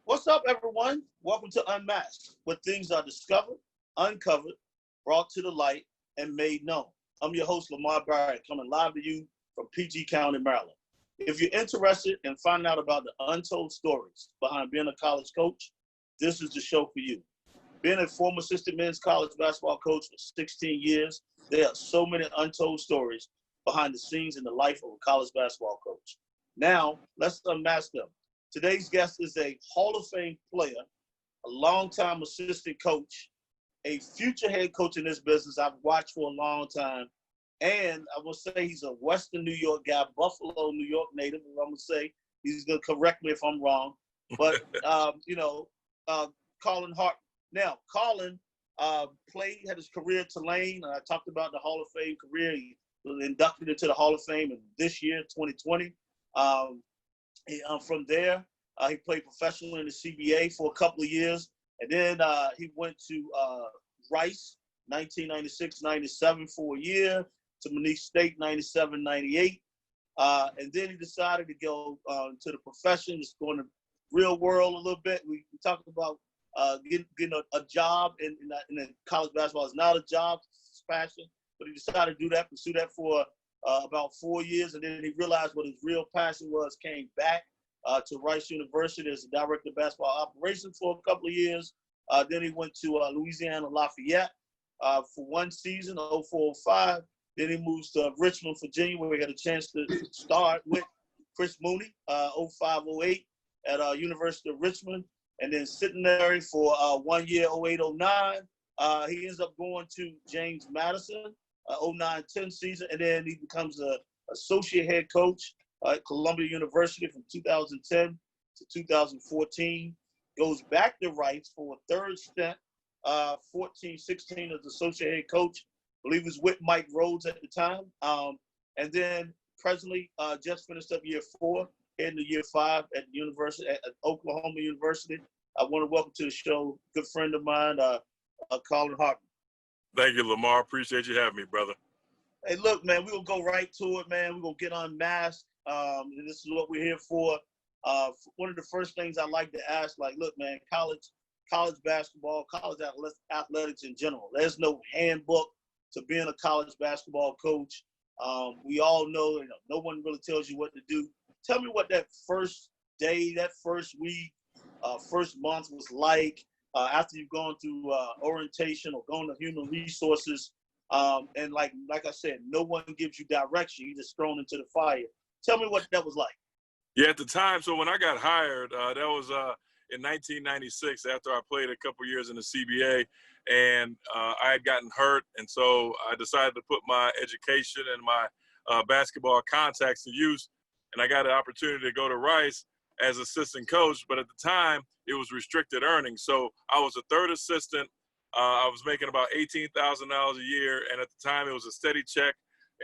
What's up, everyone? Welcome to Unmasked, where things are discovered, uncovered, brought to the light, and made known. I'm your host, Lamar Barrett, coming live to you from PG County, Maryland. If you're interested in finding out about the untold stories behind being a college coach, this is the show for you. Being a former assistant men's college basketball coach for 16 years, there are so many untold stories behind the scenes in the life of a college basketball coach. Now, let's unmask them. Today's guest is a Hall of Fame player, a longtime assistant coach, a future head coach in this business I've watched for a long time, and I will say he's a Western New York guy, Buffalo, New York native. I'm going to say he's going to correct me if I'm wrong, but Carlin Hartman. Now, Carlin had his career at Tulane. I talked about the Hall of Fame career. He was inducted into the Hall of Fame in this year, 2020. From there, he played professionally in the CBA for a couple of years. And then he went to Rice, 1996-97 for a year, to Monique State, 97-98. And then he decided to go to the profession, just going to real world a little bit. We talked about getting a job in college basketball. It's not a job, it's passion. But he decided to pursue that for about 4 years. And then he realized what his real passion was, came back to Rice University as the director of basketball operations for a couple of years. Then he went to Louisiana Lafayette for one season, 04-05. Then he moves to Richmond, Virginia, where he had a chance to start with Chris Mooney, 05-08 at University of Richmond. And then sitting there for 1 year, 08-09. He ends up going to James Madison, 09-10 season, and then he becomes an associate head coach at Columbia University from 2010 to 2014. Goes back to Rice for a third stint, 14-16 as associate head coach. I believe it was with Mike Rhodes at the time. And then presently just finished up year 4, heading to year 5 at the university at Oklahoma University. I want to welcome to the show a good friend of mine, Carlin Hartman. Thank you, Lamar. Appreciate you having me, brother. Hey, look, man, we're going to go right to it, man. We're going to get unmasked. And this is what we're here for. One of the first things I like to ask, look, man, college basketball, college athletics in general. There's no handbook to being a college basketball coach. We all know, no one really tells you what to do. Tell me what that first day, that first week, first month was like after you've gone through orientation or gone to human resources. And like I said, no one gives you direction. You're just thrown into the fire. Tell me what that was like. Yeah, at the time, so when I got hired, that was in 1996 after I played a couple years in the CBA, and I had gotten hurt. And so I decided to put my education and my basketball contacts to use. And I got an opportunity to go to Rice as assistant coach, but at the time it was restricted earnings. So I was a third assistant. I was making about $18,000 a year, and at the time it was a steady check.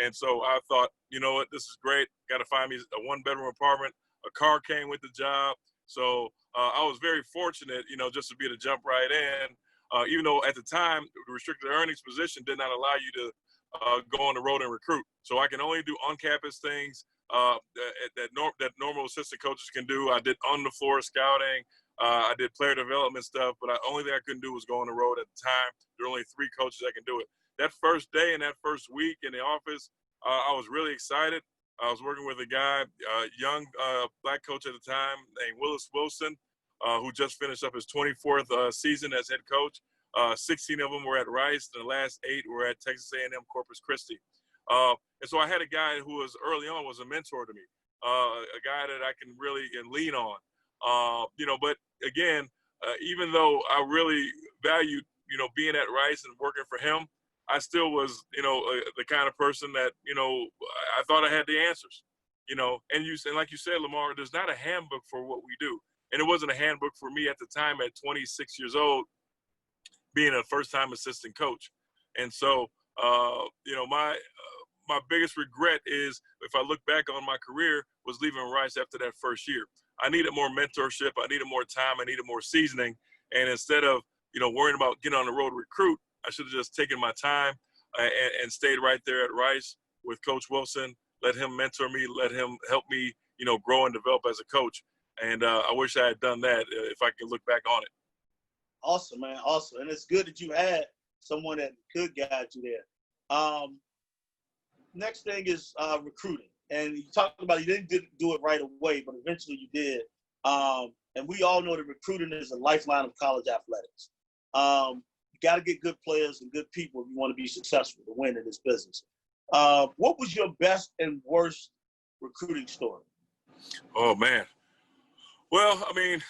And so I thought, you know what, this is great. Got to find me a one-bedroom apartment. A car came with the job. So I was very fortunate, just to be able to jump right in. Even though at the time the restricted earnings position did not allow you to go on the road and recruit. So I can only do on-campus things that normal assistant coaches can do. I did on-the-floor scouting. I did player development stuff, but the only thing I couldn't do was go on the road at the time. There were only 3 coaches that can do it. That first day and that first week in the office, I was really excited. I was working with a guy, young black coach at the time named Willis Wilson, who just finished up his 24th season as head coach. 16 of them were at Rice. The last 8 were at Texas A&M Corpus Christi. And so I had a guy who was early on was a mentor to me, a guy that I can really lean on. But again, even though I really valued, being at Rice and working for him, I still was, the kind of person that, I thought I had the answers, and like you said, Lamar, there's not a handbook for what we do. And it wasn't a handbook for me at the time at 26 years old, being a first-time assistant coach. And so, my biggest regret is, if I look back on my career, was leaving Rice after that first year. I needed more mentorship. I needed more time. I needed more seasoning. And instead of, worrying about getting on the road to recruit, I should have just taken my time and stayed right there at Rice with Coach Wilson, let him mentor me, let him help me, grow and develop as a coach. And I wish I had done that if I could look back on it. Awesome, man. Awesome. And it's good that you had someone that could guide you there. Next thing is recruiting. And you talked about you didn't do it right away, but eventually you did. And we all know that recruiting is a lifeline of college athletics. You got to get good players and good people if you want to be successful to win in this business. What was your best and worst recruiting story? Oh, man. Well, I mean,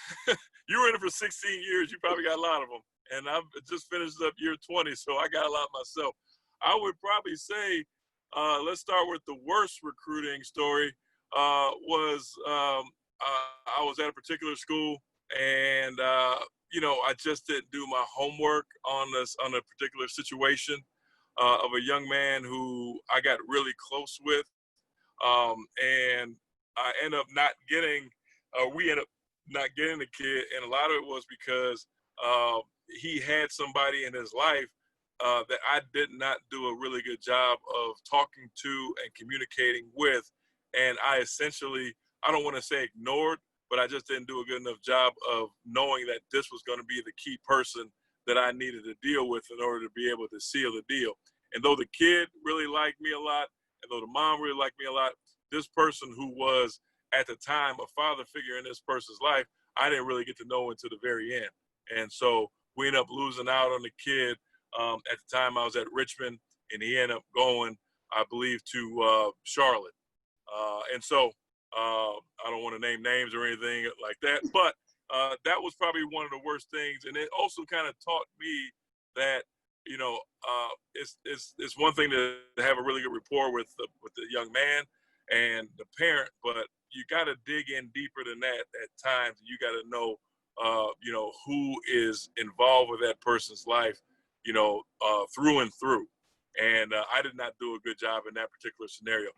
you were in it for 16 years. You probably got a lot of them. And I've just finished up year 20, so I got a lot myself. I would probably say, let's start with the worst recruiting story. I was at a particular school, and I just didn't do my homework on a particular situation of a young man who I got really close with, and I end up not getting. We ended up not getting the kid, and a lot of it was because he had somebody in his life that I did not do a really good job of talking to and communicating with. And I essentially, I don't want to say ignored, but I just didn't do a good enough job of knowing that this was going to be the key person that I needed to deal with in order to be able to seal the deal. And though the kid really liked me a lot, and though the mom really liked me a lot, this person who was at the time a father figure in this person's life, I didn't really get to know until the very end. And so we ended up losing out on the kid. At the time I was at Richmond, and he ended up going, I believe, to Charlotte. And so I don't want to name names or anything like that, but that was probably one of the worst things. And it also kind of taught me that, it's one thing to have a really good rapport with the young man and the parent, but you got to dig in deeper than that at times. You got to know, who is involved with that person's life, through and through. And I did not do a good job in that particular scenario.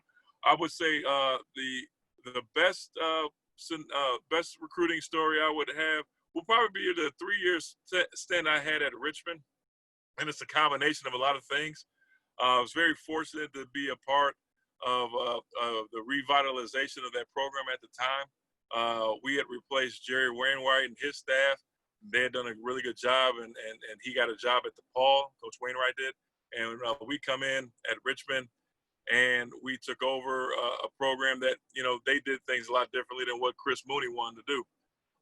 I would say the best best recruiting story I would have will probably be the 3-year stint I had at Richmond, and it's a combination of a lot of things. I was very fortunate to be a part of the revitalization of that program at the time. We had replaced Jerry Wainwright and his staff. They had done a really good job, and he got a job at DePaul, Coach Wainwright did. And we come in at Richmond, and we took over a program that, they did things a lot differently than what Chris Mooney wanted to do.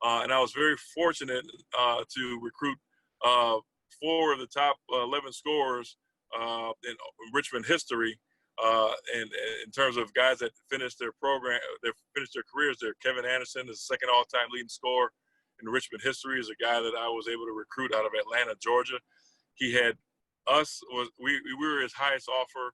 And I was very fortunate to recruit 4 of the top 11 scorers in Richmond history. And in terms of guys that finished their program, that finished their careers there, Kevin Anderson is the second all-time leading scorer in Richmond history, is a guy that I was able to recruit out of Atlanta, Georgia. He had we were his highest offer,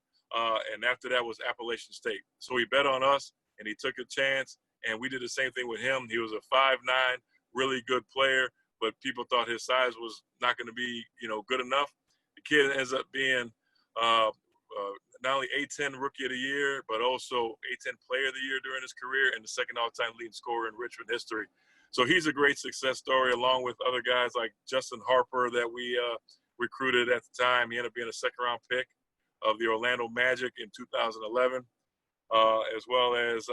and after that was Appalachian State. So he bet on us, and he took a chance, and we did the same thing with him. He was a 5'9", really good player, but people thought his size was not going to be, good enough. The kid ends up being not only A-10 Rookie of the Year, but also A-10 Player of the Year during his career, and the second all-time leading scorer in Richmond history. So he's a great success story, along with other guys like Justin Harper that we recruited at the time. He ended up being a second-round pick of the Orlando Magic in 2011, as well as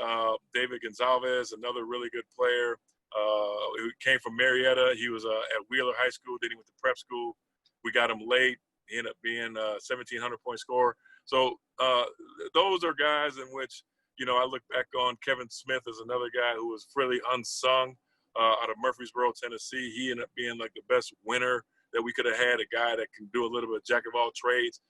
David Gonzalez, another really good player who came from Marietta. He was at Wheeler High School, then he went to prep school. We got him late. He ended up being a 1,700-point scorer. So those are guys in which, I look back on. Kevin Smith is another guy who was really unsung out of Murfreesboro, Tennessee. He ended up being like the best winner that we could have had, a guy that can do a little bit of jack of all trades.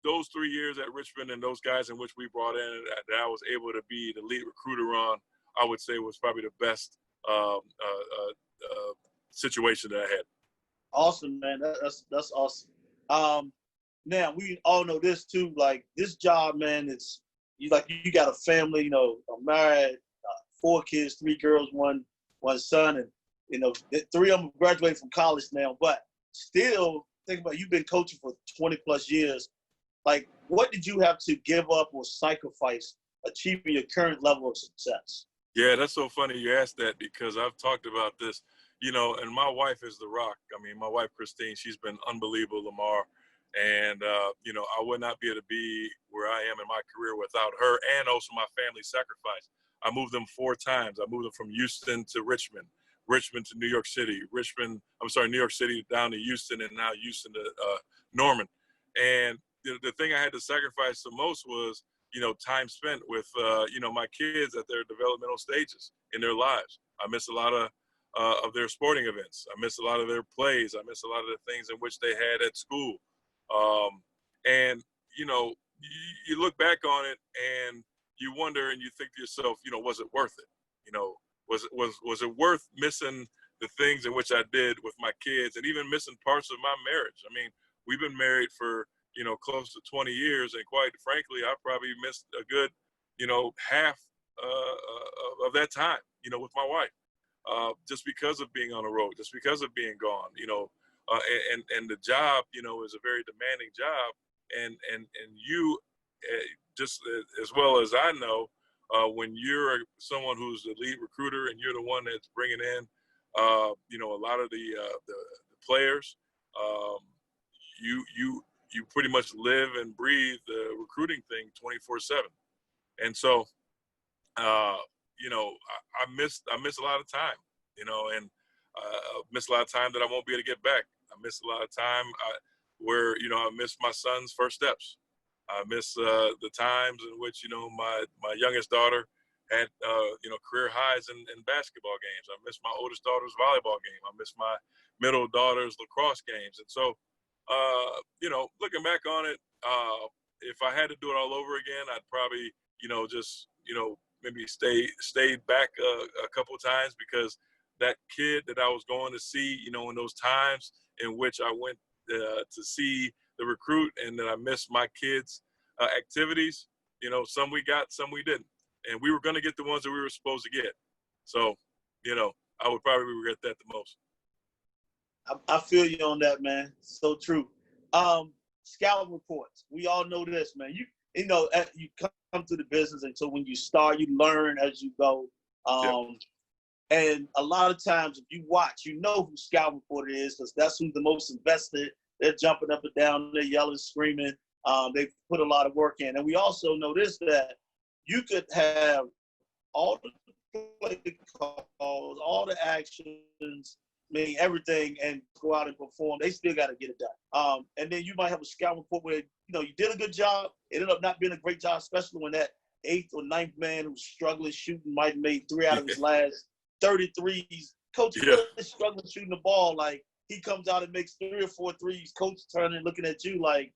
Those 3 years at Richmond and those guys in which we brought in that I was able to be the lead recruiter on, I would say was probably the best situation that I had. Awesome, man. That's awesome. Now we all know this too. Like this job, man, it's you got a family. I'm married, 4 kids, 3 girls, one son, and 3 of them graduated from college now. But still, think about you've been coaching for 20 plus years. Like, what did you have to give up or sacrifice achieving your current level of success? Yeah, that's so funny you asked that, because I've talked about this, and my wife is the rock. I mean, my wife, Christine, she's been unbelievable, Lamar. And, I would not be able to be where I am in my career without her, and also my family sacrifice. I moved them 4 times. I moved them from Houston to Richmond, Richmond to New York City, New York City down to Houston, and now Houston to Norman. And the thing I had to sacrifice the most was, time spent with, my kids at their developmental stages in their lives. I miss a lot of their sporting events. I miss a lot of their plays. I miss a lot of the things in which they had at school. And, you look back on it and you wonder and you think to yourself, was it worth it? Was it worth missing the things in which I did with my kids and even missing parts of my marriage? I mean, we've been married for, close to 20 years. And quite frankly, I probably missed a good, half of that time, with my wife, just because of being on the road, just because of being gone, and the job, is a very demanding job. And you, just as well as I know, when you're someone who's the lead recruiter and you're the one that's bringing in, a lot of the players, you pretty much live and breathe the recruiting thing 24/7. And so, I miss a lot of time, and miss a lot of time that I won't be able to get back. I miss a lot of time where, I miss my son's first steps. I miss the times in which, my youngest daughter had, career highs in basketball games. I miss my oldest daughter's volleyball game. I miss my middle daughter's lacrosse games. And so, looking back on it, if I had to do it all over again, I'd probably, just, maybe stayed back a couple of times, because that kid that I was going to see, in those times in which I went to see the recruit and that I missed my kids' activities, some we got, some we didn't. And we were going to get the ones that we were supposed to get. So, I would probably regret that the most. I feel you on that, man. So true. Scouting reports. We all know this, man. You come through the business, and so when you start, you learn as you go. And a lot of times, if you watch, who scouting report is, because that's who's the most invested. They're jumping up and down, they're yelling, screaming. They put a lot of work in. And we also notice that you could have all the play calls, all the actions, meaning everything, and go out and perform. They still got to get it done. And then you might have a scout report where, you did a good job. It ended up not being a great job, especially when that 8th or 9th man who's struggling shooting might have made 3 out of his last 33s. Coach really struggling shooting the ball. Like, he comes out and makes 3 or 4 threes. Coach turning and looking at you like,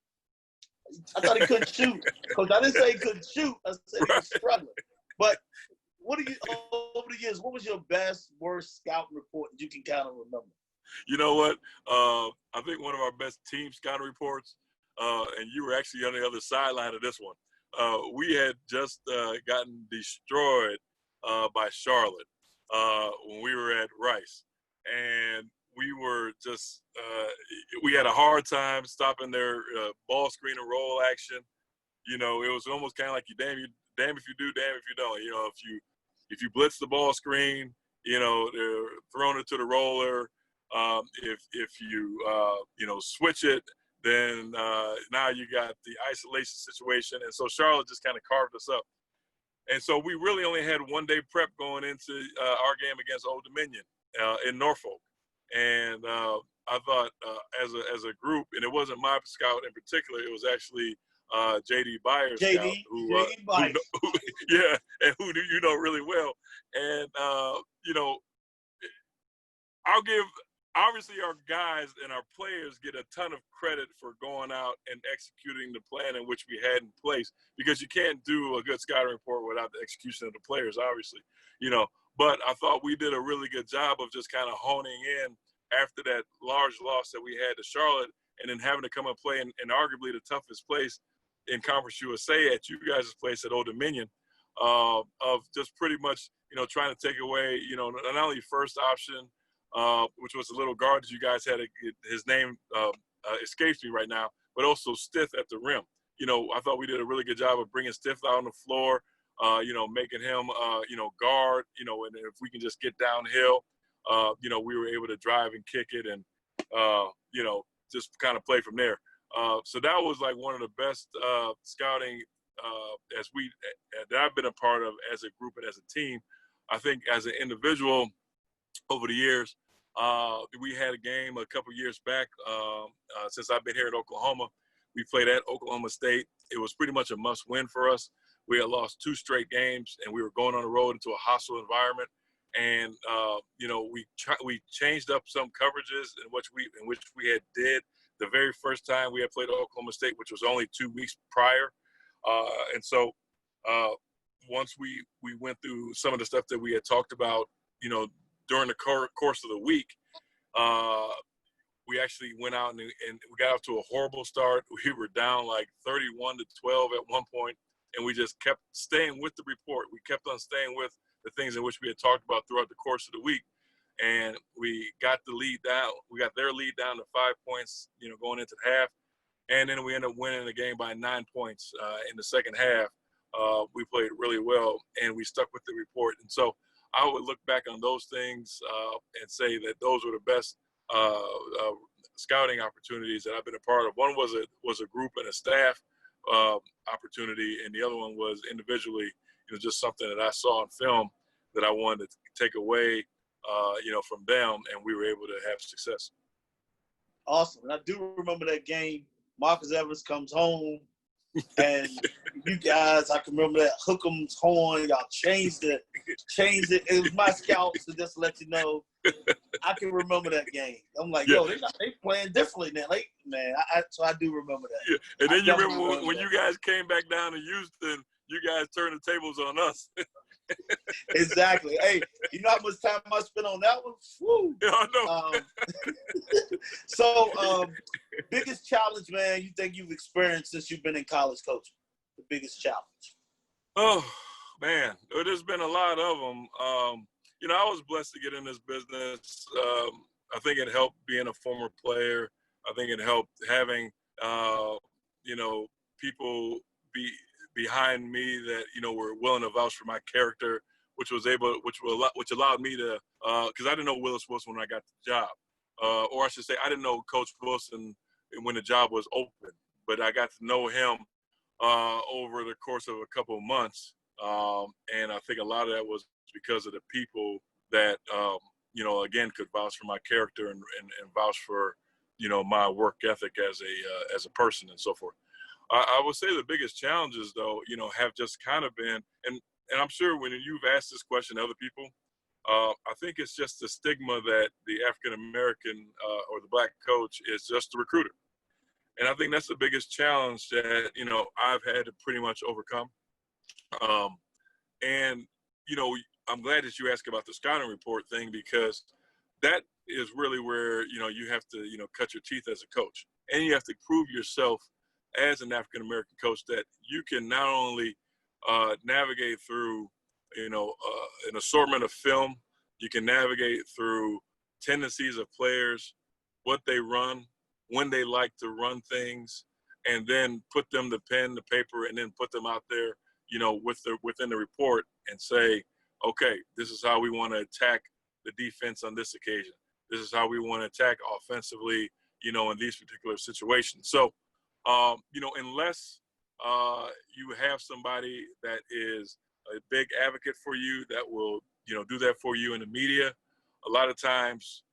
I thought he couldn't shoot. Coach, I didn't say he couldn't shoot. I said he was struggling. But over the years, what was your best, worst scouting report that you can kind of remember? You know what? I think one of our best team scouting reports, and you were actually on the other sideline of this one. We had just gotten destroyed by Charlotte when we were at Rice. And we were just, we had a hard time stopping their ball screen and roll action. It was almost kind of like damn if you do, damn if you don't. If you blitz the ball screen, they're throwing it to the roller. If you switch it, then now you got the isolation situation. And so Charlotte just kind of carved us up. And so we really only had 1 day prep going into our game against Old Dominion in Norfolk. And I thought as a group, and it wasn't my scout in particular, it was actually J.D. Byers' scout, who and who you know really well. And I'll give, obviously our guys and our players get a ton of credit for going out and executing the plan in which we had in place, because you can't do a good scouting report without the execution of the players, obviously, But I thought we did a really good job of just kind of honing in after that large loss that we had to Charlotte, and then having to come and play in arguably the toughest place in Conference USA at you guys' place at Old Dominion, of just pretty much, trying to take away, not only first option, which was a little guard that you guys had, his name escapes me right now, but also Stith at the rim. I thought we did a really good job of bringing Stith out on the floor, making him, guard, and if we can just get downhill, we were able to drive and kick it and, just kind of play from there. So that was like one of the best scouting that I've been a part of as a group and as a team. I think as an individual over the years, we had a game a couple years back since I've been here in Oklahoma. We played at Oklahoma State. It was pretty much a must-win for us. We had lost 2 straight games, and we were going on the road into a hostile environment. And we changed up some coverages in which we had did the very first time we had played Oklahoma State, which was only 2 weeks prior. And so once we went through some of the stuff that we had talked about, during the course of the week, we actually went out and we got off to a horrible start. We were down like 31-12 at one point, and we just kept staying with the report. We kept on staying with the things in which we had talked about throughout the course of the week. And we got the lead down. We got their lead down to 5 points, going into the half. And then we ended up winning the game by 9 points in the second half. We played really well, and we stuck with the report. And so I would look back on those things and say that those were the best scouting opportunities that I've been a part of. One was a group and a staff opportunity, and the other one was individually, just something that I saw on film that I wanted to take away, from them, and we were able to have success. Awesome. And I do remember that game. Marcus Evans comes home, and you guys, I can remember that Hook'em's horn. Y'all changed it. It was my scouts, so just to let you know, I can remember that game. I'm like, yo, they playing differently now. So I do remember that. Yeah. And then you remember when you guys came back down to Houston, you guys turned the tables on us. Exactly. Hey, you know how much time I spent on that one? Woo. Yeah, I know. So, biggest challenge, man, you think you've experienced since you've been in college coaching? The biggest challenge? Oh, man, there's been a lot of them. I was blessed to get in this business. I think it helped being a former player. I think it helped having, people behind me that were willing to vouch for my character, which allowed me to, because I didn't know Willis Wilson when I got the job, or I should say I didn't know Coach Wilson when the job was open, but I got to know him over the course of a couple of months, and I think a lot of that was because of the people that again could vouch for my character and vouch for my work ethic as a person and so forth. I would say the biggest challenges, though, have just kind of been, and I'm sure when you've asked this question to other people, I think it's just the stigma that the African-American or the Black coach is just a recruiter. And I think that's the biggest challenge that, I've had to pretty much overcome. And I'm glad that you asked about the scouting report thing, because that is really where, you have to, cut your teeth as a coach. And you have to prove yourself as an African-American coach that you can not only navigate through, an assortment of film, you can navigate through tendencies of players, what they run, when they like to run things, and then put them to pen, to paper, and then put them out there, within the report and say, okay, this is how we want to attack the defense on this occasion. This is how we want to attack offensively, in these particular situations. So, unless you have somebody that is a big advocate for you that will, do that for you in the media, a lot of times,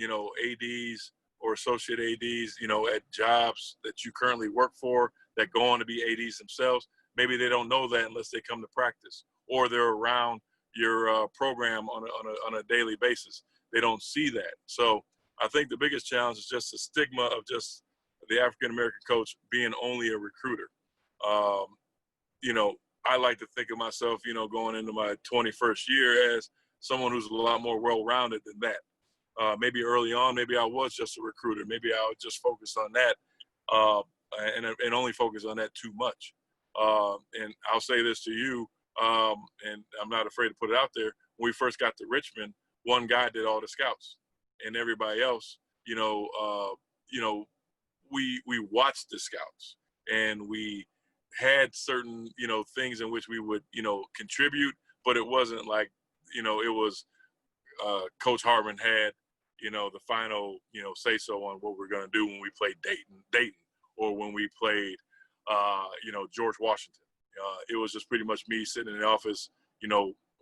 ADs or associate ADs, at jobs that you currently work for that go on to be ADs themselves, maybe they don't know that unless they come to practice or they're around your program on a daily basis. They don't see that. So I think the biggest challenge is just the stigma of just the African-American coach being only a recruiter. I like to think of myself, going into my 21st year as someone who's a lot more well-rounded than that. Maybe early on, maybe I was just a recruiter. Maybe I would just focus on that and only focus on that too much. And I'll say this to you, and I'm not afraid to put it out there. When we first got to Richmond, one guy did all the scouts, and everybody else, we watched the scouts, and we had certain, things in which we would, contribute, but it wasn't like, it was Coach Hartman had, the final, say-so on what we're going to do when we played Dayton, or when we played, George Washington. It was just pretty much me sitting in the office,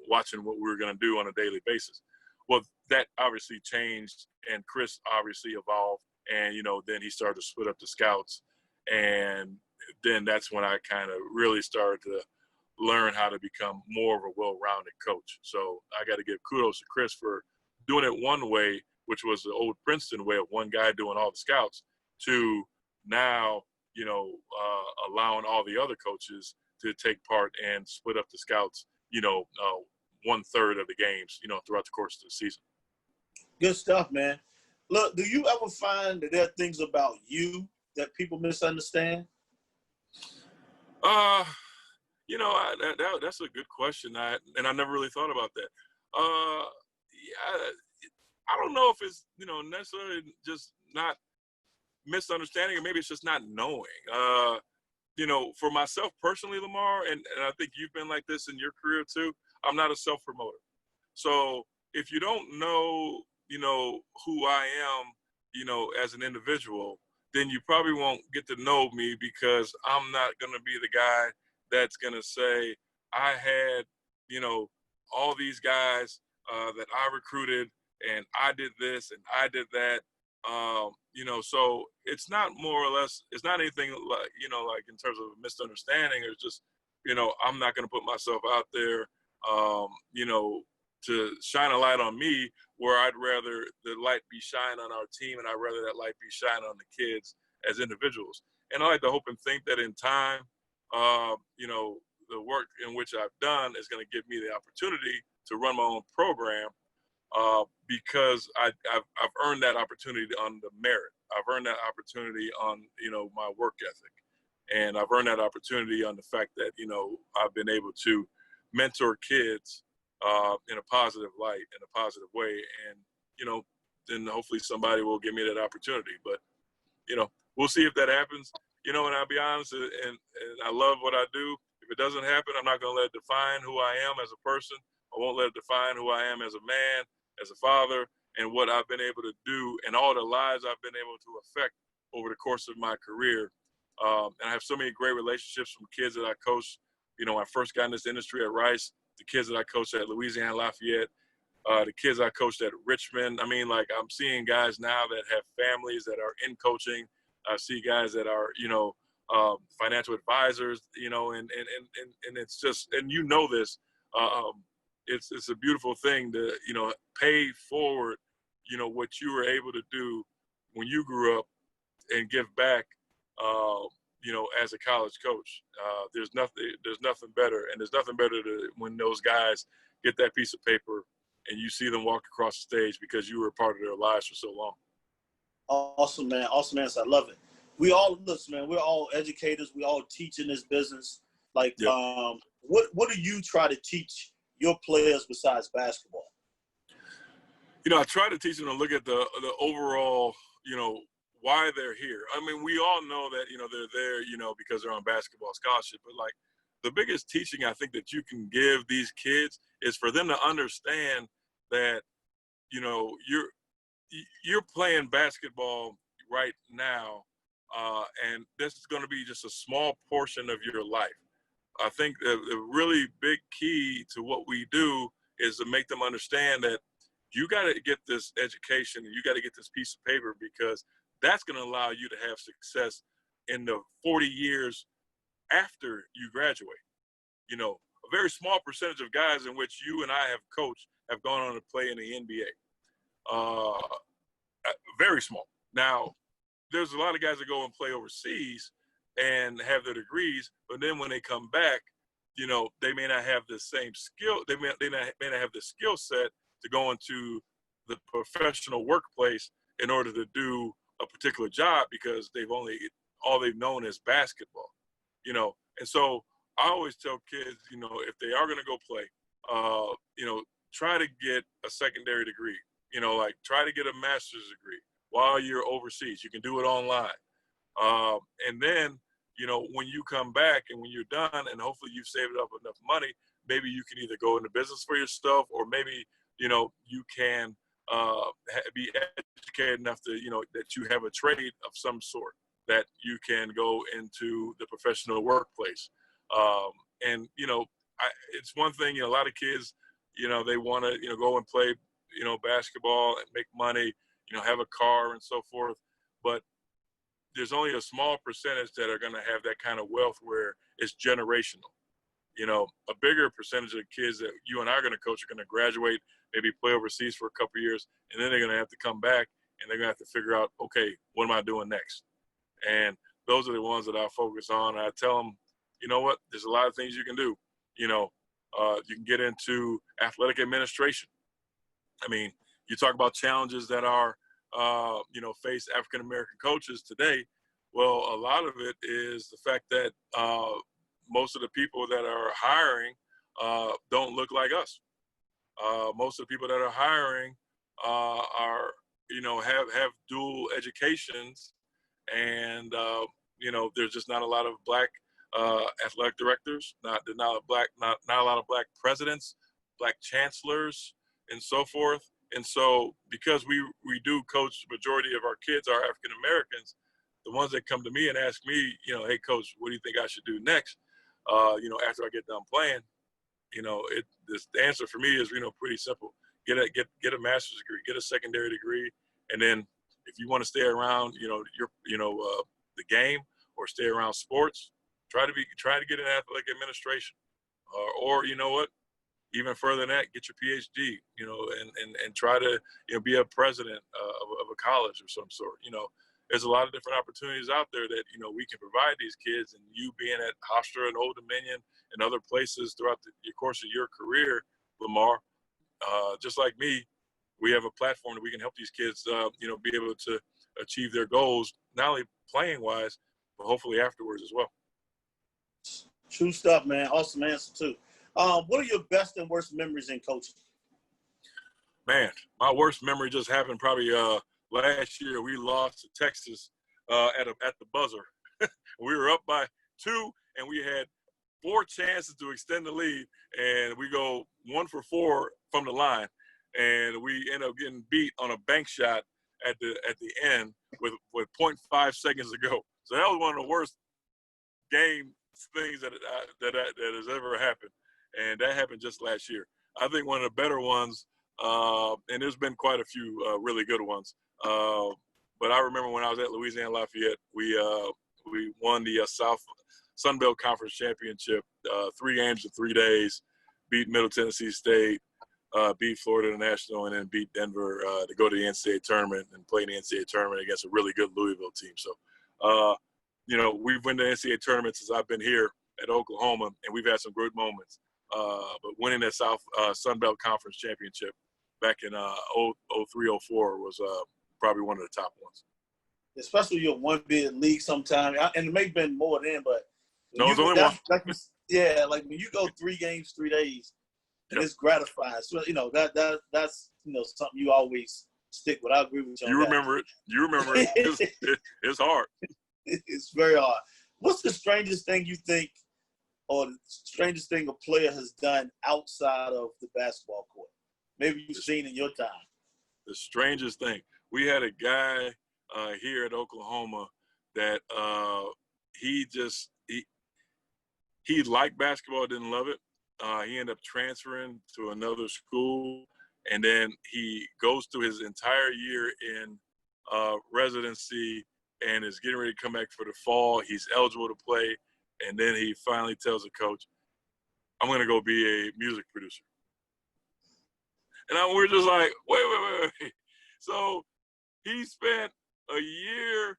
watching what we were going to do on a daily basis. Well, that obviously changed, and Chris obviously evolved, and then he started to split up the scouts, and then that's when I kind of really started to learn how to become more of a well-rounded coach. So I got to give kudos to Chris for doing it one way, which was the old Princeton way of one guy doing all the scouts, to now, allowing all the other coaches to take part and split up the scouts, 1/3 of the games, throughout the course of the season. Good stuff, man. Look, do you ever find that there are things about you that people misunderstand? That's a good question. I never really thought about that. Yeah, I don't know if it's, necessarily just not misunderstanding, or maybe it's just not knowing. For myself personally, Lamar, and I think you've been like this in your career too, I'm not a self-promoter. So if you don't know, who I am, as an individual, then you probably won't get to know me, because I'm not going to be the guy that's going to say, I had, all these guys that I recruited, and I did this and I did that. So it's not more or less, it's not anything like, like in terms of misunderstanding. It's just, I'm not going to put myself out there, to shine a light on me, where I'd rather the light be shined on our team, and I'd rather that light be shined on the kids as individuals. And I like to hope and think that in time, the work in which I've done is going to give me the opportunity to run my own program, because I've earned that opportunity on the merit. I've earned that opportunity on, my work ethic. And I've earned that opportunity on the fact that, I've been able to mentor kids in a positive light, in a positive way. And, then hopefully somebody will give me that opportunity. But, we'll see if that happens. And I'll be honest, and I love what I do. If it doesn't happen, I'm not going to let it define who I am as a person. I won't let it define who I am as a man, as a father, and what I've been able to do, and all the lives I've been able to affect over the course of my career. And I have so many great relationships from kids that I coached, when I first got in this industry at Rice, the kids that I coached at Louisiana Lafayette, the kids I coached at Richmond. I mean, like, I'm seeing guys now that have families that are in coaching. I see guys that are, financial advisors, and it's just, and this, it's a beautiful thing to, pay forward, what you were able to do when you grew up, and give back, as a college coach. There's nothing better, and there's nothing better to when those guys get that piece of paper and you see them walk across the stage because you were a part of their lives for so long. Awesome, man. Awesome answer. I love it. We all, listen, man, we're all educators. We all teach in this business. Like, Yep. What do you try to teach your players besides basketball? I try to teach them to look at the overall, why they're here. I mean, we all know that, they're there, because they're on basketball scholarship. But, like, the biggest teaching I think that you can give these kids is for them to understand that, you're playing basketball right now, and this is going to be just a small portion of your life. I think the really big key to what we do is to make them understand that you got to get this education and you got to get this piece of paper, because that's going to allow you to have success in the 40 years after you graduate. A very small percentage of guys in which you and I have coached have gone on to play in the NBA. Very small. Now, there's a lot of guys that go and play overseas and have their degrees, but then when they come back, they may not have the same skill. They may not have the skill set to go into the professional workplace in order to do a particular job, because all they've known is basketball. And so I always tell kids, if they are going to go play, try to get a secondary degree. Like, try to get a master's degree while you're overseas. You can do it online. And then, when you come back and when you're done, and hopefully you've saved up enough money, maybe you can either go into business for yourself, or maybe, you can be educated enough to, that you have a trade of some sort that you can go into the professional workplace. And it's one thing, a lot of kids, they want to, go and play, basketball and make money, have a car and so forth. But there's only a small percentage that are going to have that kind of wealth where it's generational. A bigger percentage of kids that you and I are going to coach are going to graduate, maybe play overseas for a couple of years, and then they're going to have to come back and they're going to have to figure out, okay, what am I doing next? And those are the ones that I focus on. I tell them, you know what, there's a lot of things you can do. You can get into athletic administration. I mean, you talk about challenges that are, face African-American coaches today. Well, a lot of it is the fact that most of the people that are hiring don't look like us. Most of the people that are hiring are, have dual educations, and there's just not a lot of black athletic directors, not a lot of black presidents, black chancellors, and so forth. And so, because we do coach, the majority of our kids are African Americans, the ones that come to me and ask me, hey coach, what do you think I should do next? After I get done playing, the answer for me is, pretty simple. Get a master's degree, get a secondary degree, and then if you want to stay around, the game or stay around sports, try to get an athletic administration, or you know what, even further than that, get your PhD, and try to be a president of a college of some sort. There's a lot of different opportunities out there that we can provide these kids, and you being at Hofstra and Old Dominion and other places throughout the course of your career, Lamar, just like me, we have a platform that we can help these kids, be able to achieve their goals, not only playing wise, but hopefully afterwards as well. True stuff, man. Awesome answer too. What are your best and worst memories in coaching? Man, my worst memory just happened probably last year. We lost to Texas at the buzzer. We were up by 2, and we had 4 chances to extend the lead, and we go 1 for 4 from the line, and we end up getting beat on a bank shot at the end with 0.5 seconds to go. So that was one of the worst game things that has ever happened, and that happened just last year. I think one of the better ones, and there's been quite a few really good ones, but I remember when I was at Louisiana Lafayette, we won the Sun Belt Conference Championship, 3 games in 3 days, beat Middle Tennessee State, beat Florida International, and then beat Denver to go to the NCAA tournament and play in the NCAA tournament against a really good Louisville team. So, we've won the NCAA tournament since I've been here at Oklahoma, and we've had some great moments. But winning that Sun Belt Conference Championship back in 03, 04 was probably one of the top ones. Especially your one bid league sometime, and it may have been more then, but no, it's only one. Like when you go 3 games, 3 days, and it's gratifying. So that's something you always stick with. I agree with you. You remember it. It's hard. It's very hard. What's the strangest thing you think, or the strangest thing a player has done outside of the basketball court? Maybe you've seen in your time. The strangest thing. We had a guy here at Oklahoma that he liked basketball, didn't love it. He ended up transferring to another school, and then he goes through his entire year in residency and is getting ready to come back for the fall. He's eligible to play, and then he finally tells the coach, I'm going to go be a music producer. And we're just like, wait. So he spent a year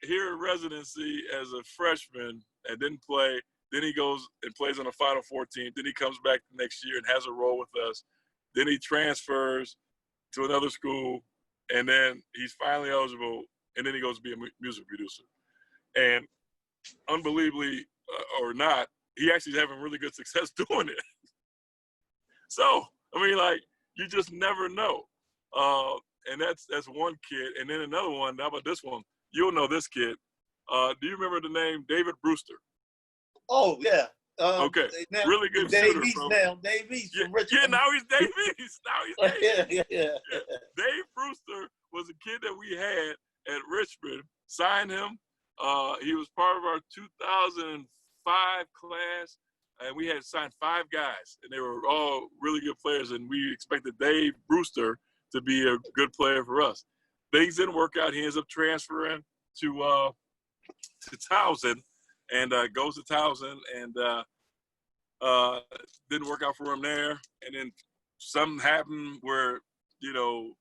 here in residency as a freshman and didn't play. Then he goes and plays on the Final Four team. Then he comes back the next year and has a role with us. Then he transfers to another school, and then he's finally eligible, and then he goes to be a music producer. And unbelievably or not, he actually is having really good success doing it. So, I mean, like, you just never know. And that's one kid. And then another one, how about this one? You'll know this kid. Do you remember the name David Brewster? Oh, yeah. Okay. Now, really good Dave shooter. East now. Dave East from Richmond. Yeah, now he's Dave East. Yeah. Dave Brewster was a kid that we had at Richmond. Signed him. He was part of our 2005 class. and we had signed 5 guys, and they were all really good players, and we expected Dave Brewster to be a good player for us. Things didn't work out. He ends up transferring to Towson, and goes to Towson, and didn't work out for him there. And then something happened where, you know,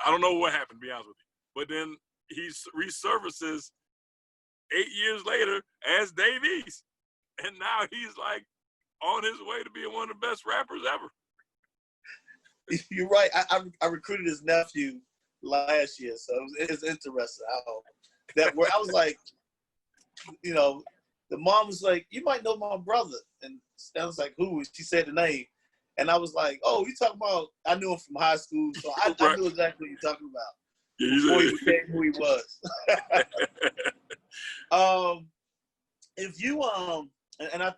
I don't know what happened, to be honest with you, but then he resurfaces 8 years later as Dave East. And now he's like on his way to being one of the best rappers ever. You're right. I recruited his nephew last year, so it's interesting how that where I was like, you know, the mom was like, "You might know my brother," and I was like, "Who?" She said the name, and I was like, "Oh, you talking about?" I knew him from high school, so I knew exactly what you're talking about before he became who he was. If you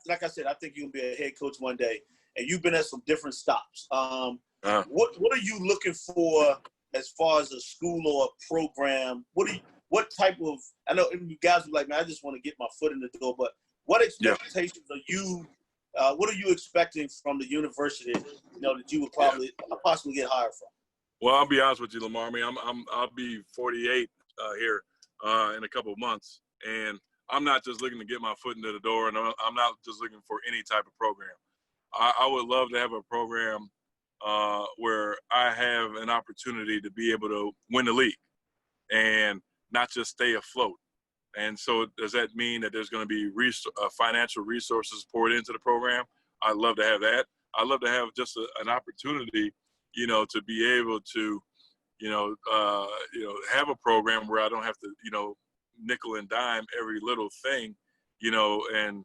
like I said, I think you'll be a head coach one day, and you've been at some different stops. What are you looking for as far as a school or a program? What type of? I know you guys are like, man, I just want to get my foot in the door, but what expectations are you? What are you expecting from the university? You know, that you would possibly get hired from. Well, I'll be honest with you, Lamar. I mean, I'll be 48 here in a couple of months, and I'm not just looking to get my foot into the door, and I'm not just looking for any type of program. I would love to have a program where I have an opportunity to be able to win the league and not just stay afloat. And so does that mean that there's going to be financial resources poured into the program? I'd love to have that. I'd love to have just an opportunity, you know, to be able to, have a program where I don't have to, nickel and dime every little thing, and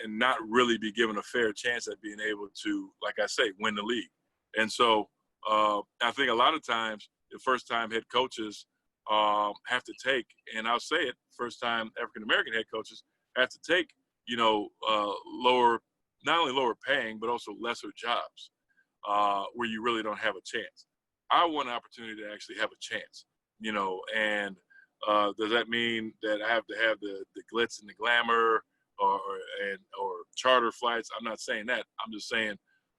not really be given a fair chance at being able to, like I say, win the league. And so I think a lot of times the first time head coaches have to take, and I'll say it, first time African-American head coaches have to take, lower, not only lower paying, but also lesser jobs where you really don't have a chance. I want an opportunity to actually have a chance, and does that mean that I have to have the glitz and the glamour or charter flights? I'm not saying that. I'm just saying,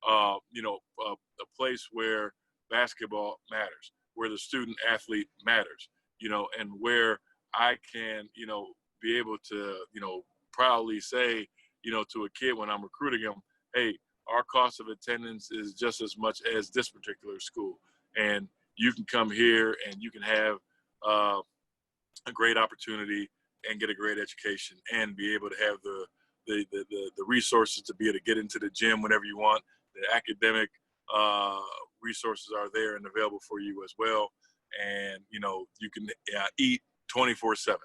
a place where basketball matters, where the student athlete matters, and where I can, be able to, proudly say, to a kid when I'm recruiting him, hey, our cost of attendance is just as much as this particular school. And you can come here and you can have a great opportunity and get a great education and be able to have the resources to be able to get into the gym whenever you want. The academic resources are there and available for you as well. And, you can eat 24/7.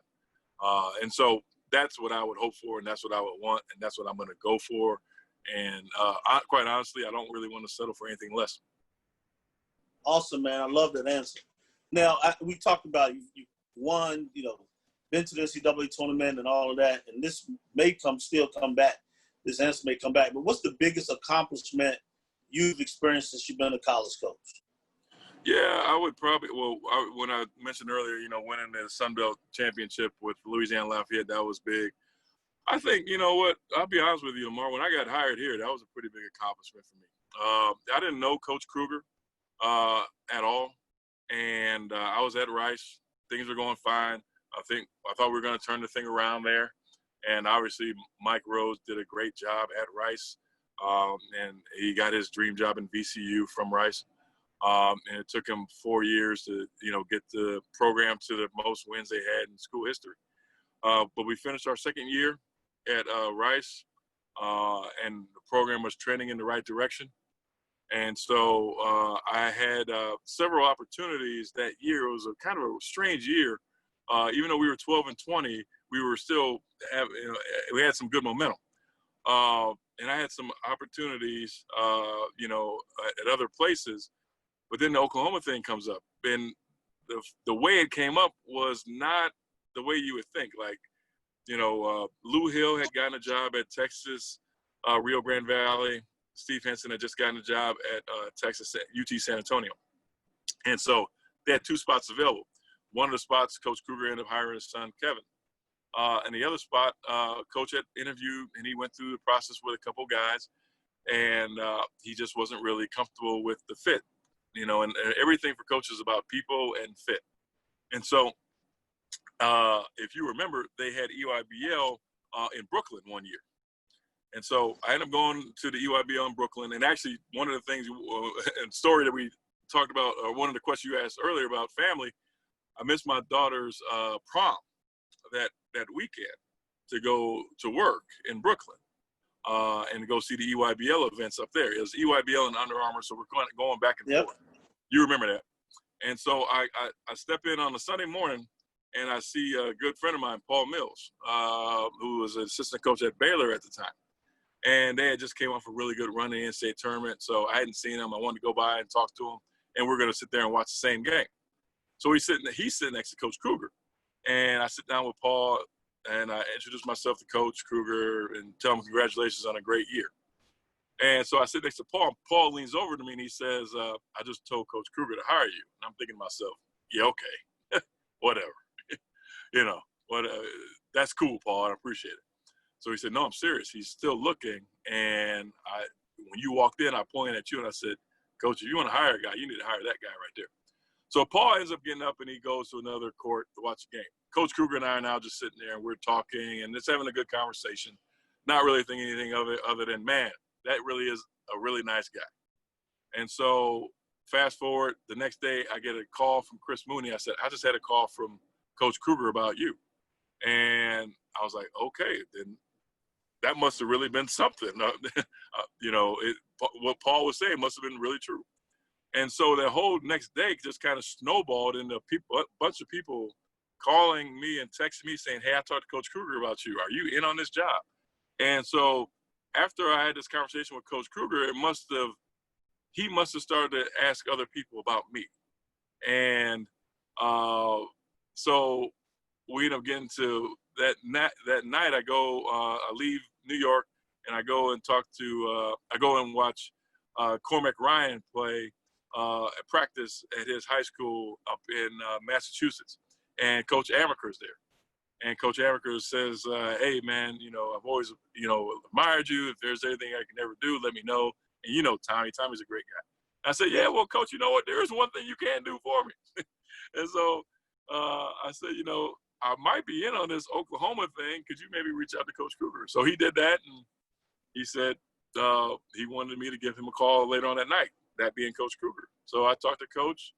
And so that's what I would hope for, and that's what I would want, and that's what I'm going to go for. And quite honestly, I don't really want to settle for anything less. Awesome, man. I love that answer. Now, we talked about you won, been to the NCAA tournament and all of that, and this may still come back. This answer may come back. But what's the biggest accomplishment you've experienced since you've been a college coach? Yeah, I would probably, when I mentioned earlier, winning the Sun Belt Championship with Louisiana Lafayette, that was big. I think, you know what, I'll be honest with you, Lamar, when I got hired here, that was a pretty big accomplishment for me. I didn't know Coach Kruger at all, and I was at Rice. Things were going fine. I thought we were going to turn the thing around there, and obviously Mike Rose did a great job at Rice, and he got his dream job in VCU from Rice. And it took him 4 years to, get the program to the most wins they had in school history. But we finished our second year at Rice, and the program was trending in the right direction. And so I had several opportunities that year. It was a kind of a strange year. Even though we were 12-20, we were still we had some good momentum. And I had some opportunities, at other places. But then the Oklahoma thing comes up. And the way it came up was not the way you would think. Like, Lou Hill had gotten a job at Texas, Rio Grande Valley. Steve Henson had just gotten a job at Texas, UT San Antonio. And so they had 2 spots available. One of the spots, Coach Kruger ended up hiring his son, Kevin. And the other spot, coach had interviewed, and he went through the process with a couple guys, and he just wasn't really comfortable with the fit, and everything for coaches is about people and fit. And so if you remember, they had EYBL in Brooklyn one year. And so I ended up going to the EYBL in Brooklyn. And actually, one of the things and story that we talked about, or one of the questions you asked earlier about family, I missed my daughter's prom that weekend to go to work in Brooklyn and go see the EYBL events up there. It was EYBL and Under Armour, so we're going back and forth. You remember that. And so I step in on a Sunday morning, and I see a good friend of mine, Paul Mills, who was an assistant coach at Baylor at the time. And they had just came off a really good run in the NCAA tournament, so I hadn't seen him. I wanted to go by and talk to him, and we're going to sit there and watch the same game. So he's sitting next to Coach Kruger. And I sit down with Paul, and I introduce myself to Coach Kruger and tell him congratulations on a great year. And so I sit next to Paul, and Paul leans over to me, and he says, I just told Coach Kruger to hire you. And I'm thinking to myself, yeah, okay, whatever. That's cool, Paul. I appreciate it. So he said, no, I'm serious. He's still looking. And when you walked in, I pointed at you, and I said, Coach, if you want to hire a guy, you need to hire that guy right there. So Paul ends up getting up, and he goes to another court to watch the game. Coach Kruger and I are now just sitting there, and we're talking, and just having a good conversation, not really thinking anything of it other than, man, that really is a really nice guy. And so fast forward, the next day I get a call from Chris Mooney. I said, I just had a call from Coach Kruger about you. And I was like, okay, then that must have really been something. What Paul was saying must have been really true. And so that whole next day just kind of snowballed into a bunch of people calling me and texting me saying, hey, I talked to Coach Kruger about you. Are you in on this job? And so after I had this conversation with Coach Kruger, he must have started to ask other people about me. And so we end up getting to that night. I leave New York, and I go and watch Cormac Ryan play at practice at his high school up in Massachusetts. And Coach Amaker's there. And Coach Amaker says, hey, man, I've always, admired you. If there's anything I can ever do, let me know. And Tommy's a great guy. I said, yeah, well, Coach, you know what? There is one thing you can do for me. And so I said, I might be in on this Oklahoma thing. Could you maybe reach out to Coach Kruger? So he did that, and he said he wanted me to give him a call later on that night, that being Coach Kruger. So I talked to Coach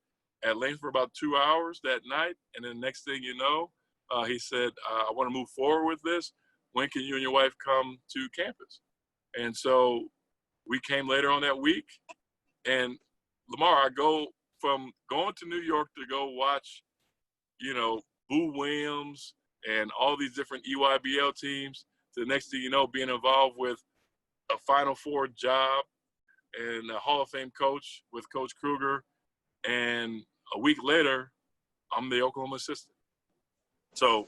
at length for about 2 hours that night, and then the next thing you know, he said, I want to move forward with this. When can you and your wife come to campus? And so we came later on that week, and Lamar, I go from going to New York to go watch, Boo Williams and all these different EYBL teams, to the next thing you know, being involved with a Final Four job and a Hall of Fame coach with Coach Kruger. And a week later, I'm the Oklahoma assistant. So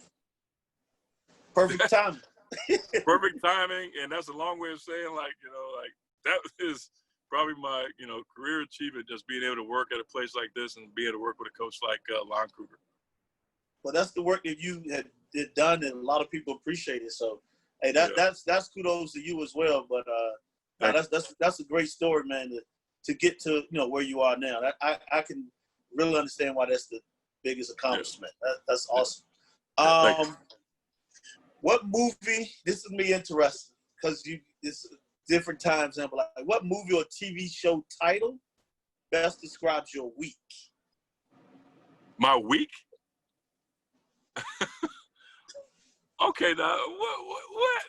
perfect timing. Perfect timing. And that's a long way of saying, that is probably my, career achievement, just being able to work at a place like this and be able to work with a coach like Lon Kruger. Well, that's the work that you had done, and a lot of people appreciate it. So, hey, that's kudos to you as well. But that's a great story, man. To get to where you are now, I can really understand why that's the biggest accomplishment. That's awesome. What movie? This is me interested because it's different times. And like, what movie or TV show title best describes your week? My week? Okay, now what?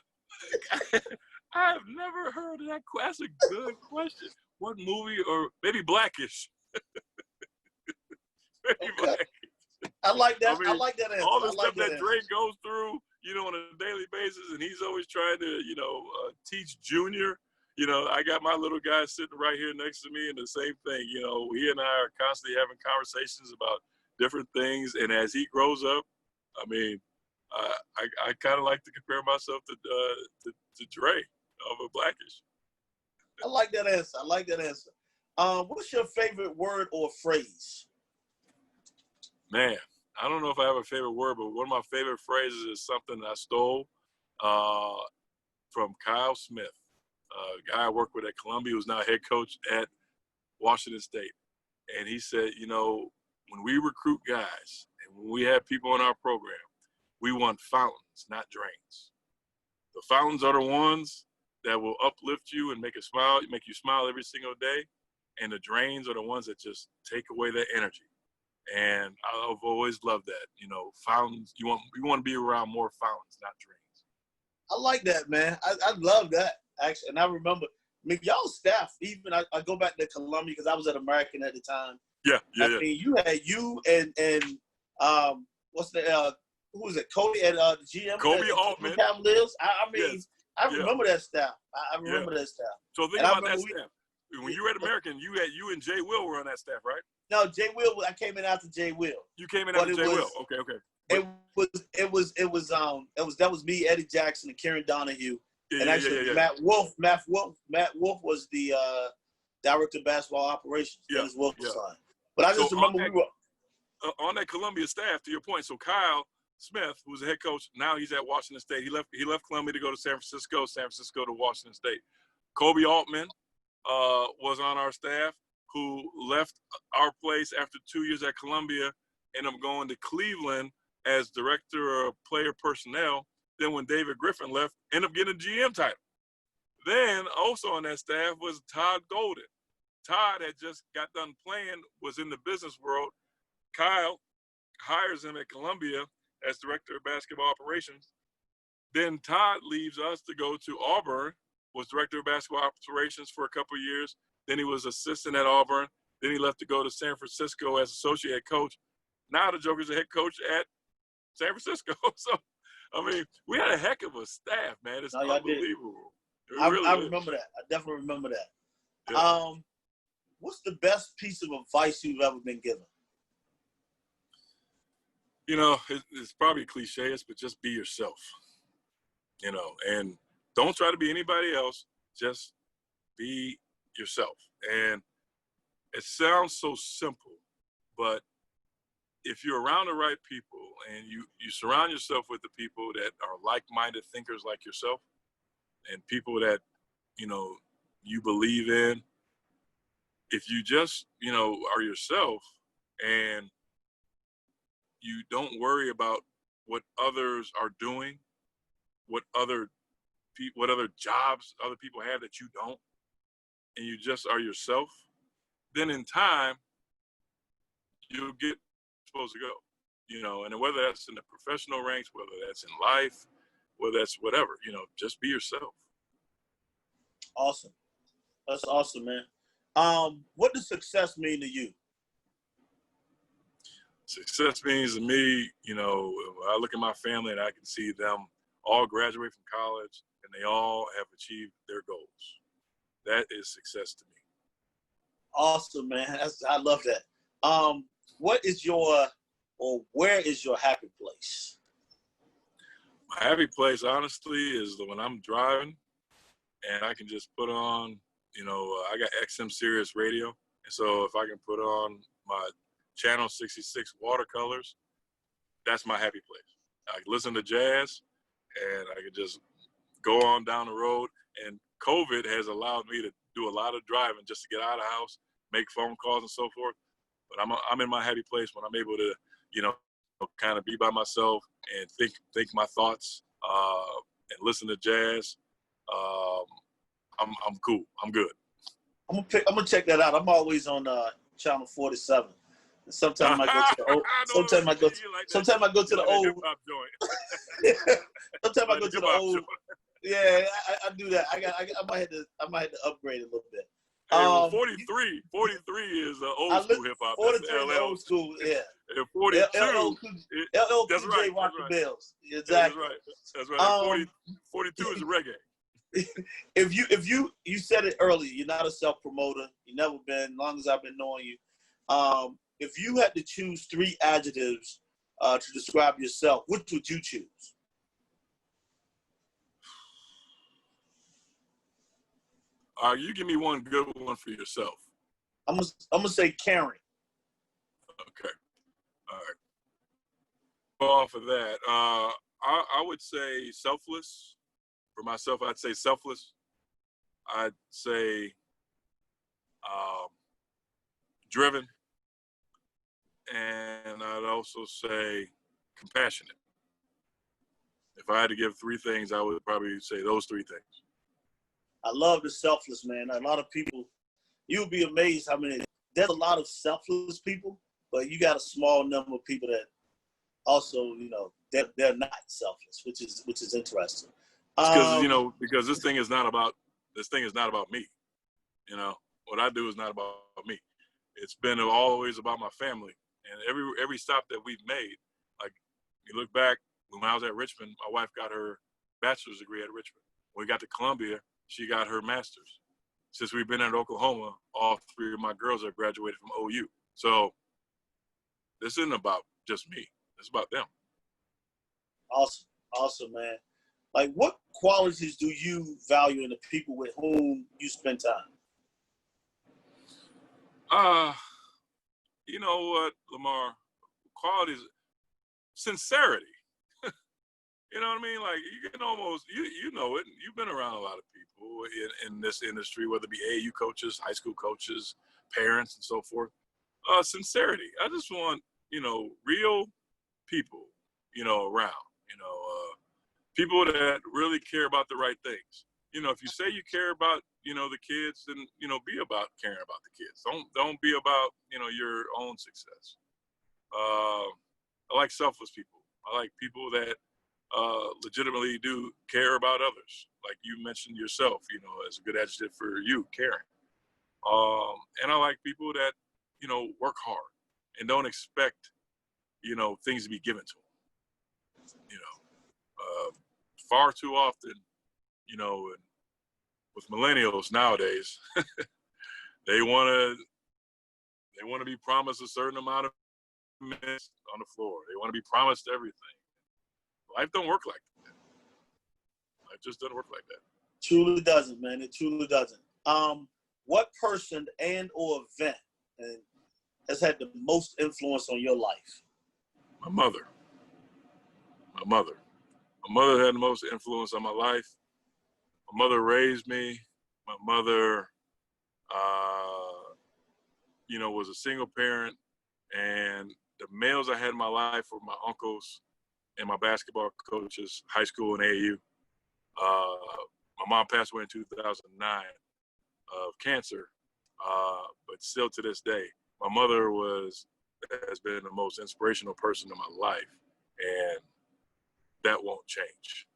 I've never heard of that. That's a good question. What movie, or maybe Blackish? Maybe Okay. Blackish. I like that. I like that answer. All the stuff that Drake goes through, on a daily basis, and he's always trying to, teach Junior. I got my little guy sitting right here next to me, and the same thing. He and I are constantly having conversations about different things, and as he grows up, I kind of like to compare myself to Dre of a Blackish. I like that answer. What's your favorite word or phrase? Man, I don't know if I have a favorite word, but one of my favorite phrases is something that I stole from Kyle Smith, a guy I worked with at Columbia, who's now head coach at Washington State. And he said, you know, when we recruit guys and when we have people in our program, we want fountains, not drains. The fountains are the ones that will uplift you and make you smile every single day. And the drains are the ones that just take away that energy. And I've always loved that, you know, fountains. You want to be around more fountains, not drains. I like that, man. I love that, actually. And I remember, I mean, y'all staff, even I go back to Columbia because I was at American at the time. Yeah. I mean, you had you and what's the who was it? Cody at the GM. Kobe Altman. Cavaliers. I mean, yes. I remember that staff. I remember that staff. So think about that staff. When you were at American, you and Jay Will were on that staff, right? No, Jay Will. I came in after Jay Will. You came in after Jay Will. Okay. It was me, Eddie Jackson, and Kieran Donahue. And actually, yeah. Matt Wolf was the director of basketball operations. Yeah. Wolf signed. But I just remember we were on that Columbia staff. To your point, so Kyle Smith, who's the head coach, now he's at Washington State. He left Columbia to go to San Francisco to Washington State. Kobe Altman was on our staff, who left our place after 2 years at Columbia, ended up going to Cleveland as director of player personnel. Then when David Griffin left, ended up getting a GM title. Then also on that staff was Todd Golden. Todd had just got done playing, was in the business world. Kyle hires him at Columbia as director of basketball operations. Then Todd leaves us to go to Auburn, was director of basketball operations for a couple of years. Then he was assistant at Auburn. Then he left to go to San Francisco as associate head coach. Now the Joker's a head coach at San Francisco. So, I mean, we had a heck of a staff, man. It's unbelievable. I remember that. I definitely remember that. Yeah. What's the best piece of advice you've ever been given? You know, it's probably cliche, but just be yourself. You know, and don't try to be anybody else. Just be yourself. And it sounds so simple, but if you're around the right people and you surround yourself with the people that are like-minded thinkers like yourself and people that, you know, you believe in, if you just, you know, are yourself and you don't worry about what others are doing, what other jobs other people have that you don't, and you just are yourself, then in time, you'll get supposed to go, you know, and whether that's in the professional ranks, whether that's in life, whether that's whatever, you know, just be yourself. Awesome. That's awesome, man. What does success mean to you? Success means to me, you know, I look at my family and I can see them all graduate from college and they all have achieved their goals. That is success to me. Awesome, man. I love that. Where is your happy place? My happy place, honestly, is when I'm driving and I can just put on, you know, I got XM Sirius radio. And so if I can put on my Channel 66 watercolors, that's my happy place. I can listen to jazz and I can just go on down the road. And COVID has allowed me to do a lot of driving just to get out of the house, make phone calls and so forth. But I'm in my happy place when I'm able to, you know, kind of be by myself and think my thoughts and listen to jazz. I'm cool. I'm good. I'm gonna check that out. I'm always on Channel 47. Sometimes I go to the old. Sometimes I go to the old. Sometimes I go to the old. Yeah, I do that. I might have to upgrade a little bit. Hey, 43 is old school hip hop. 43 is old school, yeah. And 42, LL that's Cool right. J rock the bells. Exactly. That's right. 42 is reggae. If you said it earlier, you're not a self promoter. You never been. Long as I've been knowing you. If you had to choose 3 adjectives to describe yourself, which would you choose? You give me one good one for yourself. I'm gonna say caring. Okay. All right. off of that, I would say selfless. For myself, I'd say selfless. I'd say driven, and I'd also say compassionate. If I had to give three things, I would probably say those three things. I love the selfless, man. A lot of people, you'll be amazed how many, there's a lot of selfless people, but you got a small number of people that also, they're not selfless, which is interesting. Because this thing is not about me. What I do is not about me. It's been always about my family. And every stop that we've made, like you look back when I was at Richmond, my wife got her bachelor's degree at Richmond. When we got to Columbia, she got her master's. Since we've been at Oklahoma, all three of my girls have graduated from OU. So this isn't about just me. It's about them. Awesome, man. Like, what qualities do you value in the people with whom you spend time? You know what, Lamar? Qualities, sincerity. You know what I mean? Like, you can almost, you know it. You've been around a lot of people in this industry, whether it be AAU coaches, high school coaches, parents, and so forth. Sincerity. I just want, real people, around, people that really care about the right things. If you say you care about, the kids, then, be about caring about the kids. Don't be about, your own success. I like selfless people. I like people that legitimately do care about others. Like you mentioned yourself, as a good adjective for you, caring. And I like people that, work hard and don't expect, things to be given to them. Far too often, and with millennials nowadays, they want to be promised a certain amount of minutes on the floor. They want to be promised everything. Life don't work like that. Life just doesn't work like that. Truly doesn't, man. It truly doesn't. What person and or event has had the most influence on your life? My mother. My mother had the most influence on my life. My mother raised me. My mother, was a single parent, and the males I had in my life were my uncles and my basketball coaches, high school and AAU. My mom passed away in 2009 of cancer, but still to this day, my mother has been the most inspirational person in my life, and that won't change.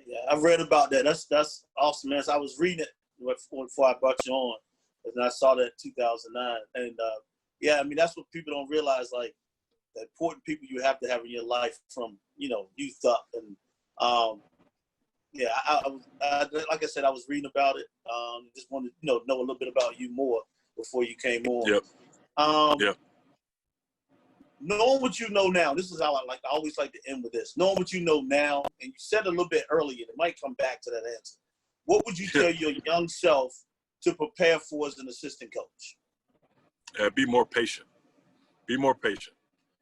Yeah, I've read about that. That's awesome, man. So I was reading it before I brought you on, and I saw that in 2009. And that's what people don't realize, like the important people you have to have in your life from youth up. And I like I said, I was reading about it. Just wanted to know a little bit about you more before you came on. Yep. Yep. Knowing what you know now, this is how I always like to end with this. Knowing what you know now, and you said a little bit earlier, it might come back to that answer. What would you tell your young self to prepare for as an assistant coach? Be more patient. Be more patient.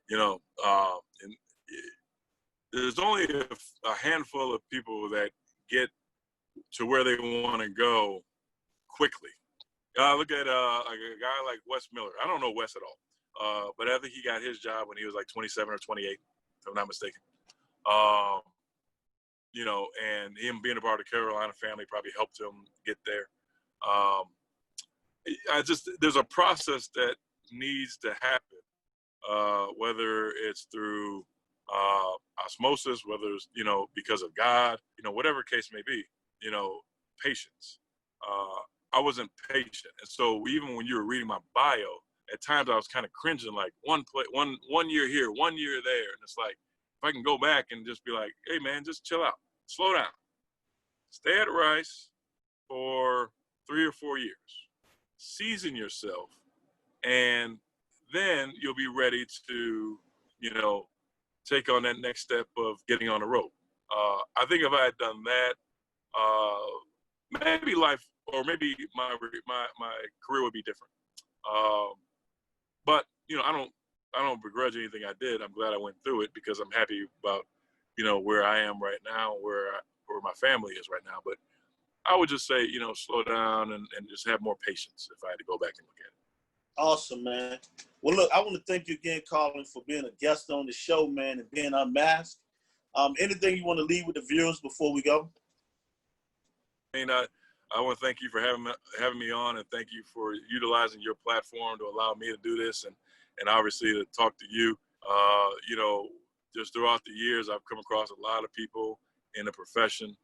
And there's only a handful of people that get to where they want to go quickly. Look at a guy like Wes Miller. I don't know Wes at all. But I think he got his job when he was like 27 or 28, if I'm not mistaken. And him being a part of the Carolina family probably helped him get there. There's a process that needs to happen, whether it's through osmosis, whether it's, because of God, whatever case may be, patience. I wasn't patient. And so even when you were reading my bio, at times I was kind of cringing, like one year here, 1 year there. And it's like, if I can go back and just be like, hey man, just chill out, slow down, stay at Rice for 3 or 4 years, season yourself, and then you'll be ready to, take on that next step of getting on the road. I think if I had done that, maybe life, or maybe my career would be different. But I don't don't begrudge anything I did. I'm glad I went through it because I'm happy about, where I am right now, where my family is right now. But I would just say, slow down and just have more patience if I had to go back and look at it. Awesome, man. Well, look, I want to thank you again, Carlin, for being a guest on the show, man, and being unmasked. Anything you want to leave with the viewers before we go? I mean, I want to thank you for having me on, and thank you for utilizing your platform to allow me to do this, and obviously to talk to you. Just throughout the years, I've come across a lot of people in the profession.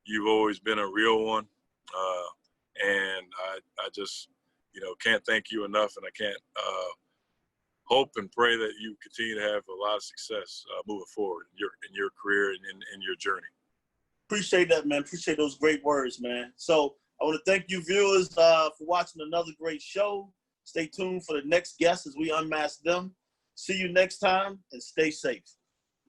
You've always been a real one, and I just can't thank you enough, and I can't hope and pray that you continue to have a lot of success moving forward in your career and in your journey. Appreciate that, man. Appreciate those great words, man. So I want to thank you, viewers, for watching another great show. Stay tuned for the next guest as we unmask them. See you next time, and stay safe.